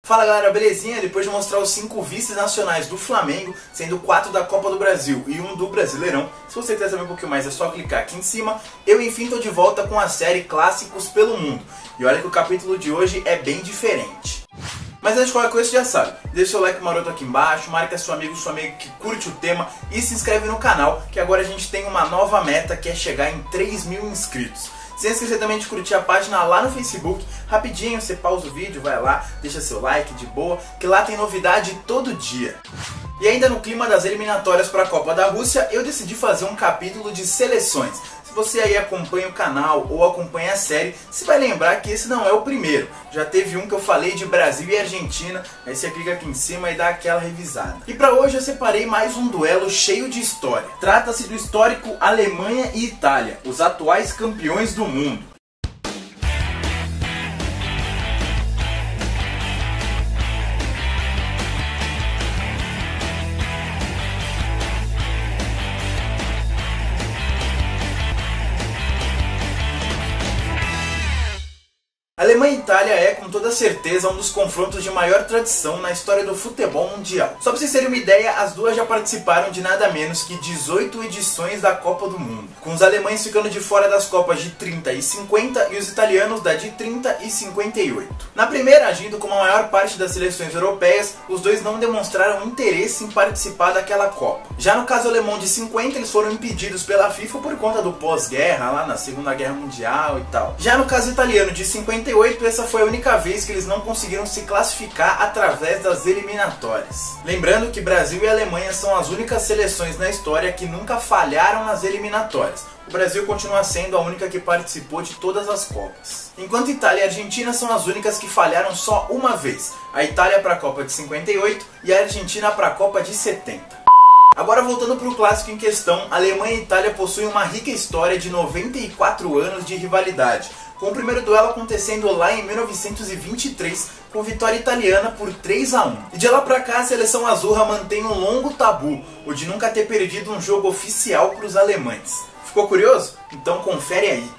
Fala galera, belezinha? Depois de mostrar os 5 vices nacionais do Flamengo, sendo 4 da Copa do Brasil e 1 do Brasileirão, se você quiser saber um pouquinho mais é só clicar aqui em cima. Eu enfim estou de volta com a série Clássicos pelo Mundo. E olha que o capítulo de hoje é bem diferente. Mas antes de qualquer coisa, você já sabe, deixa seu like maroto aqui embaixo, marca sua amiga que curte o tema e se inscreve no canal, que agora a gente tem uma nova meta que é chegar em 3.000 inscritos. Sem esquecer também de curtir a página lá no Facebook. Rapidinho, você pausa o vídeo, vai lá, deixa seu like de boa, que lá tem novidade todo dia. E ainda no clima das eliminatórias para a Copa da Rússia, eu decidi fazer um capítulo de seleções. Se você aí acompanha o canal ou acompanha a série, você vai lembrar que esse não é o primeiro. Já teve um que eu falei de Brasil e Argentina, aí você clica aqui em cima e dá aquela revisada. E para hoje eu separei mais um duelo cheio de história. Trata-se do histórico Alemanha e Itália, os atuais campeões do mundo. Alemanha e Itália é, com toda certeza, um dos confrontos de maior tradição na história do futebol mundial. Só pra vocês terem uma ideia, as duas já participaram de nada menos que 18 edições da Copa do Mundo, com os alemães ficando de fora das Copas de 30 e 50 e os italianos da de 30 e 58. Na primeira, agindo como a maior parte das seleções europeias, os dois não demonstraram interesse em participar daquela Copa. Já no caso alemão de 50, eles foram impedidos pela FIFA por conta do pós-guerra, lá na Segunda Guerra Mundial e tal. Já no caso italiano de 58, essa foi a única vez que eles não conseguiram se classificar através das eliminatórias. Lembrando que Brasil e Alemanha são as únicas seleções na história que nunca falharam nas eliminatórias. O Brasil continua sendo a única que participou de todas as Copas. Enquanto Itália e Argentina são as únicas que falharam só uma vez. A Itália para a Copa de 58 e a Argentina para a Copa de 70. Agora voltando para o clássico em questão, Alemanha e Itália possuem uma rica história de 94 anos de rivalidade, com o primeiro duelo acontecendo lá em 1923, com vitória italiana por 3-1. E de lá pra cá a seleção azurra mantém um longo tabu, o de nunca ter perdido um jogo oficial para os alemães. Ficou curioso? Então confere aí.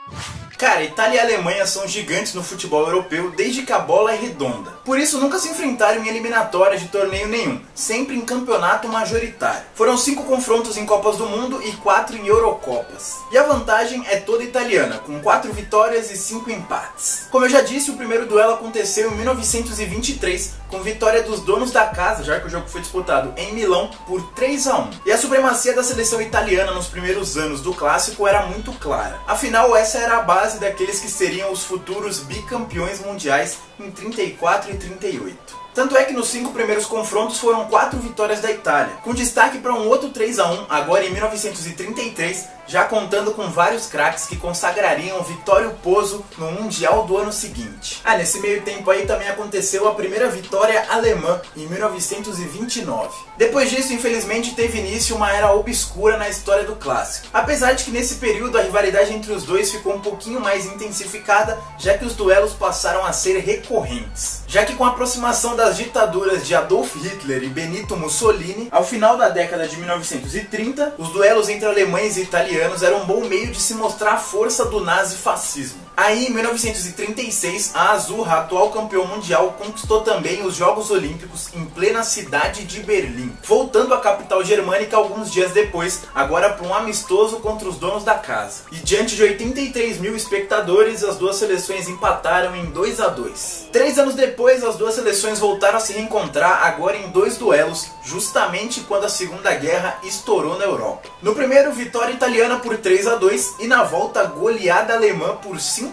Cara, Itália e Alemanha são gigantes no futebol europeu desde que a bola é redonda. Por isso nunca se enfrentaram em eliminatórias de torneio nenhum, sempre em campeonato majoritário. Foram 5 confrontos em Copas do Mundo e 4 em Eurocopas. E a vantagem é toda italiana, com 4 vitórias e 5 empates. Como eu já disse, o primeiro duelo aconteceu em 1923, com vitória dos donos da casa, já que o jogo foi disputado em Milão, por 3-1. E a supremacia da seleção italiana nos primeiros anos do clássico era muito clara. Afinal, essa era a base daqueles que seriam os futuros bicampeões mundiais em 34 e 38. Tanto é que nos 5 primeiros confrontos foram 4 vitórias da Itália, com destaque para um outro 3-1 agora em 1933, já contando com vários craques que consagrariam Vittorio Pozzo no Mundial do ano seguinte. Nesse meio tempo aí também aconteceu a primeira vitória alemã, em 1929. Depois disso, infelizmente, teve início uma era obscura na história do clássico. Apesar de que nesse período a rivalidade entre os dois ficou um pouquinho mais intensificada, já que os duelos passaram a ser recorrentes. Já que com a aproximação das ditaduras de Adolf Hitler e Benito Mussolini, ao final da década de 1930, os duelos entre alemães e italianos eram um bom meio de se mostrar a força do nazifascismo. Aí, em 1936, a Azurra, atual campeão mundial, conquistou também os Jogos Olímpicos em plena cidade de Berlim, voltando à capital germânica alguns dias depois, agora para um amistoso contra os donos da casa. E diante de 83 mil espectadores, as duas seleções empataram em 2-2. 3 anos depois, as duas seleções voltaram a se reencontrar, agora em 2 duelos, justamente quando a Segunda Guerra estourou na Europa. No primeiro, vitória italiana por 3-2 e na volta, goleada alemã por 5-2.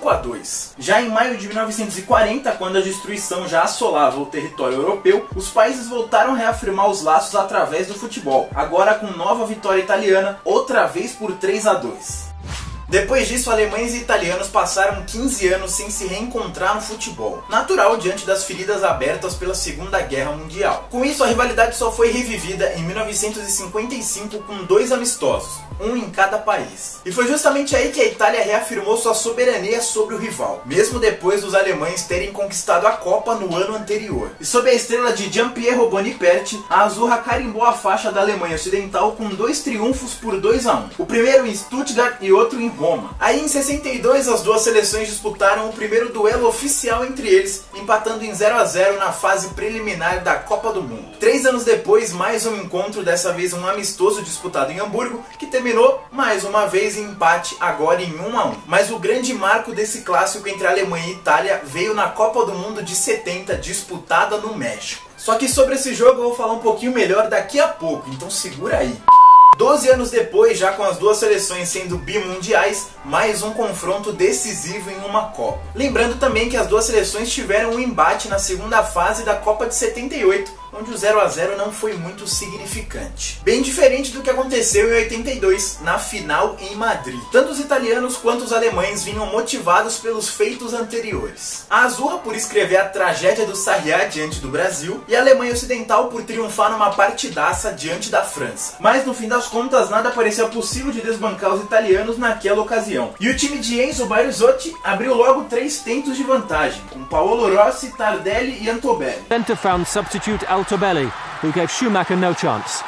Já em maio de 1940, quando a destruição já assolava o território europeu, os países voltaram a reafirmar os laços através do futebol, agora com nova vitória italiana, outra vez por 3-2. Depois disso, alemães e italianos passaram 15 anos sem se reencontrar no futebol, natural diante das feridas abertas pela Segunda Guerra Mundial. Com isso, a rivalidade só foi revivida em 1955 com 2 amistosos, um em cada país. E foi justamente aí que a Itália reafirmou sua soberania sobre o rival, mesmo depois dos alemães terem conquistado a Copa no ano anterior. E sob a estrela de Gianpiero Boniperti, a Azurra carimbou a faixa da Alemanha Ocidental com 2 triunfos por 2-1, o primeiro em Stuttgart e outro em Roma. Aí em 62 as duas seleções disputaram o primeiro duelo oficial entre eles, empatando em 0 a 0 na fase preliminar da Copa do Mundo. 3 anos depois, mais um encontro, dessa vez um amistoso disputado em Hamburgo, que terminou mais uma vez em empate, agora em 1 a 1. Mas o grande marco desse clássico entre Alemanha e Itália veio na Copa do Mundo de 70, disputada no México. Só que sobre esse jogo eu vou falar um pouquinho melhor daqui a pouco, então segura aí. 12 anos depois, já com as duas seleções sendo bimundiais, mais um confronto decisivo em uma Copa. Lembrando também que as duas seleções tiveram um embate na segunda fase da Copa de 78, onde o 0 a 0 não foi muito significante. Bem diferente do que aconteceu em 82, na final em Madrid. Tanto os italianos quanto os alemães vinham motivados pelos feitos anteriores. A Azurra por escrever a tragédia do Sarriá diante do Brasil, e a Alemanha Ocidental por triunfar numa partidaça diante da França. Mas no fim das contas, nada parecia possível de desbancar os italianos naquela ocasião. E o time de Enzo Bearzot abriu logo 3 tentos de vantagem, com Paolo Rossi, Tardelli e Altobelli. Centre found substitute Altobelli, who gave Schumacher no chance.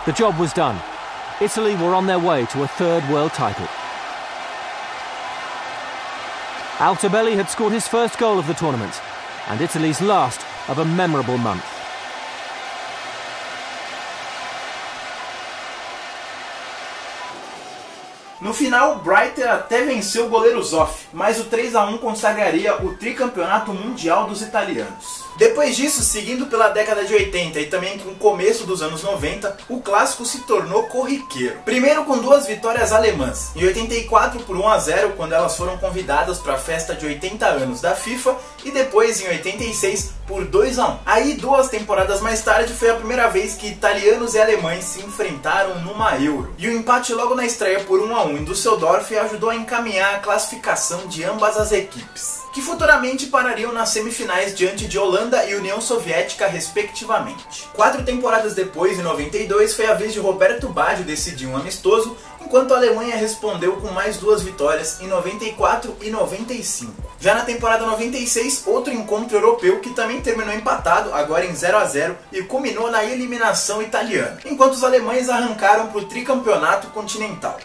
The job was done. Italy were on their way to a 3rd world title. Altobelli had scored his first goal of the tournament, and Italy's last of a memorable month. No final, Breiter até venceu o goleiro Zoff, mas o 3 a 1 consagraria o tricampeonato mundial dos italianos. Depois disso, seguindo pela década de 80 e também com o começo dos anos 90, o clássico se tornou corriqueiro. Primeiro com 2 vitórias alemãs, em 84 por 1 a 0, quando elas foram convidadas para a festa de 80 anos da FIFA, e depois em 86 por 2 a 1. Aí 2 temporadas mais tarde foi a primeira vez que italianos e alemães se enfrentaram numa Euro. E o empate logo na estreia por 1 a 1 em Düsseldorf ajudou a encaminhar a classificação de ambas as equipes, que futuramente parariam nas semifinais diante de Holanda e União Soviética respectivamente. 4 temporadas depois, em 92, foi a vez de Roberto Baggio decidir um amistoso, enquanto a Alemanha respondeu com mais 2 vitórias em 94 e 95. Já na temporada 96, outro encontro europeu que também terminou empatado, agora em 0 a 0, e culminou na eliminação italiana, enquanto os alemães arrancaram para o tricampeonato continental.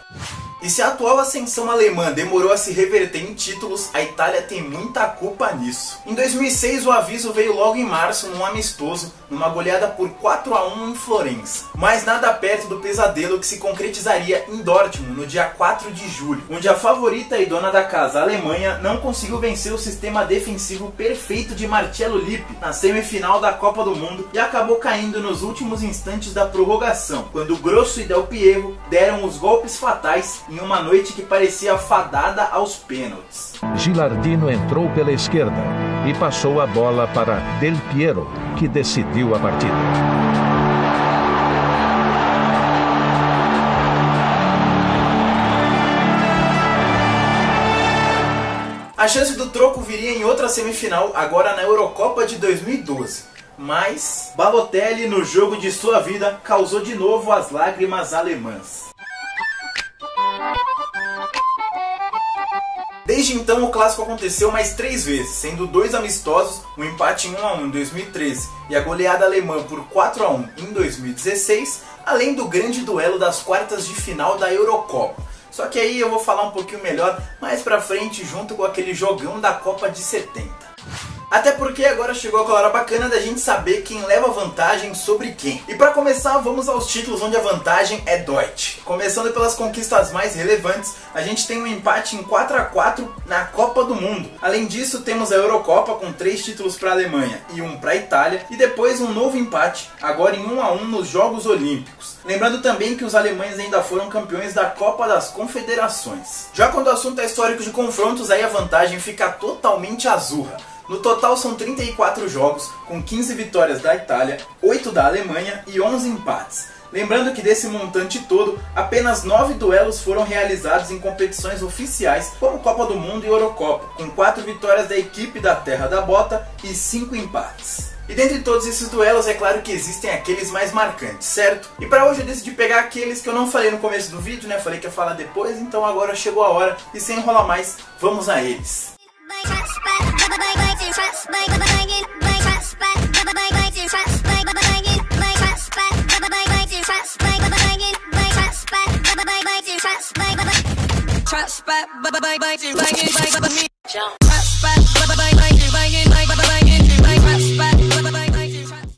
E se a atual ascensão alemã demorou a se reverter em títulos, a Itália tem muita culpa nisso. Em 2006 o aviso veio logo em março num amistoso, numa goleada por 4 a 1 em Florença. Mas nada perto do pesadelo que se concretizaria em Dortmund no dia 4 de julho, onde a favorita e dona da casa, a Alemanha, não conseguiu vencer o sistema defensivo perfeito de Marcello Lippi na semifinal da Copa do Mundo e acabou caindo nos últimos instantes da prorrogação, quando Grosso e Del Piero deram os golpes fatais em uma noite que parecia fadada aos pênaltis. Gilardino entrou pela esquerda e passou a bola para Del Piero, que decidiu a partida. A chance do troco viria em outra semifinal, agora na Eurocopa de 2012. Mas Balotelli, no jogo de sua vida, causou de novo as lágrimas alemãs. Desde então o clássico aconteceu mais 3 vezes, sendo 2 amistosos, um empate em 1 a 1 em 2013 e a goleada alemã por 4 a 1 em 2016, além do grande duelo das quartas de final da Eurocopa. Só que aí eu vou falar um pouquinho melhor mais pra frente, junto com aquele jogão da Copa de 70. Até porque agora chegou aquela hora bacana da gente saber quem leva vantagem sobre quem. E para começar, vamos aos títulos onde a vantagem é Deutsch. Começando pelas conquistas mais relevantes, a gente tem um empate em 4 a 4 na Copa do Mundo. Além disso, temos a Eurocopa com 3 títulos para a Alemanha e 1 para a Itália, e depois um novo empate, agora em 1 a 1 nos Jogos Olímpicos. Lembrando também que os alemães ainda foram campeões da Copa das Confederações. Já quando o assunto é histórico de confrontos, aí a vantagem fica totalmente azurra. No total são 34 jogos, com 15 vitórias da Itália, 8 da Alemanha e 11 empates. Lembrando que desse montante todo, apenas 9 duelos foram realizados em competições oficiais, como Copa do Mundo e Eurocopa, com 4 vitórias da equipe da Terra da Bota e 5 empates. E dentre todos esses duelos, é claro que existem aqueles mais marcantes, certo? E para hoje eu decidi pegar aqueles que eu não falei no começo do vídeo, né? Falei que ia falar depois, então agora chegou a hora, e sem enrolar mais, vamos a eles.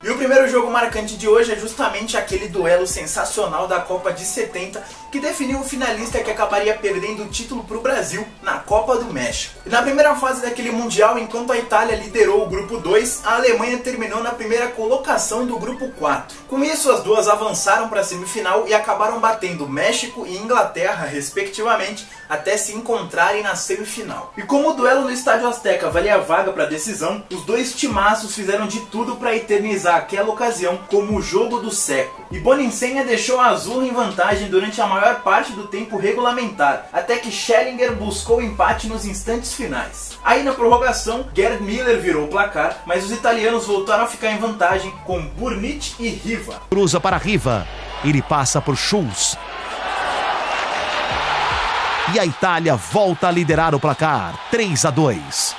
E o primeiro jogo marcante de hoje é justamente aquele duelo sensacional da Copa de 70, que definiu o finalista que acabaria perdendo o título para o Brasil na Copa do México. E na primeira fase daquele Mundial, enquanto a Itália liderou o grupo 2, a Alemanha terminou na primeira colocação do grupo 4. Com isso, as duas avançaram para a semifinal e acabaram batendo México e Inglaterra, respectivamente, até se encontrarem na semifinal. E como o duelo no Estádio Azteca valia a vaga para a decisão, os dois timaços fizeram de tudo para eternizar aquela ocasião como o jogo do século. E Boninsenha deixou a Azul em vantagem durante a maior parte do tempo regulamentar, até que Schellinger buscou o empate nos instantes finais. Aí na prorrogação, Gerd Müller virou o placar, mas os italianos voltaram a ficar em vantagem com Burnic e Riva. Cruza para Riva, ele passa por Schulz. E a Itália volta a liderar o placar, 3-2.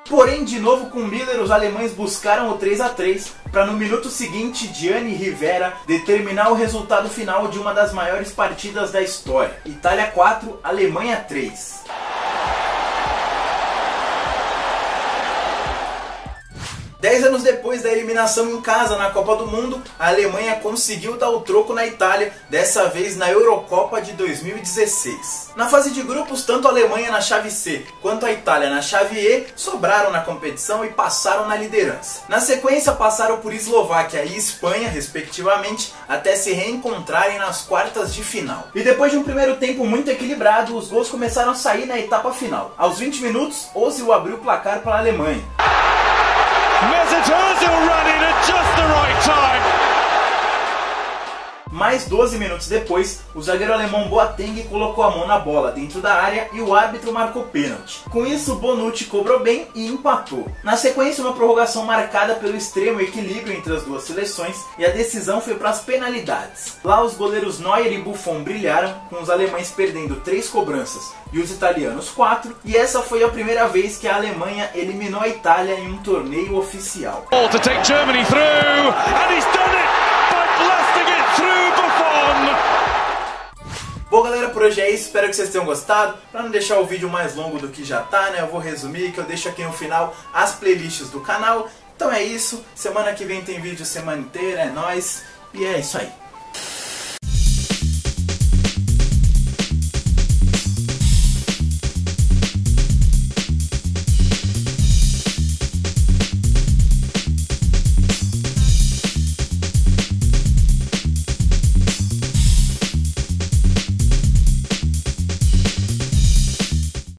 Porém, de novo com Müller, os alemães buscaram o 3-3 para no minuto seguinte Gianni Rivera determinar o resultado final de uma das maiores partidas da história. Itália 4, Alemanha 3. 10 anos depois da eliminação em casa na Copa do Mundo, a Alemanha conseguiu dar o troco na Itália, dessa vez na Eurocopa de 2016. Na fase de grupos, tanto a Alemanha na chave C quanto a Itália na chave E sobraram na competição e passaram na liderança. Na sequência, passaram por Eslováquia e Espanha, respectivamente, até se reencontrarem nas quartas de final. E depois de um primeiro tempo muito equilibrado, os gols começaram a sair na etapa final. Aos 20 minutos, Ozil abriu o placar para a Alemanha. Mesut Ozil running at just the right time. Mais 12 minutos depois, o zagueiro alemão Boateng colocou a mão na bola dentro da área e o árbitro marcou pênalti. Com isso, Bonucci cobrou bem e empatou. Na sequência, uma prorrogação marcada pelo extremo equilíbrio entre as duas seleções e a decisão foi para as penalidades. Lá, os goleiros Neuer e Buffon brilharam, com os alemães perdendo 3 cobranças e os italianos 4, e essa foi a primeira vez que a Alemanha eliminou a Itália em um torneio oficial. To take Germany through, and he's done it by blasting it through Buffon. Bom, galera, por hoje é isso, espero que vocês tenham gostado. Para não deixar o vídeo mais longo do que já tá, né, eu vou resumir, que eu deixo aqui no final as playlists do canal. Então é isso, semana que vem tem vídeo semana inteira, é nóis, e é isso aí.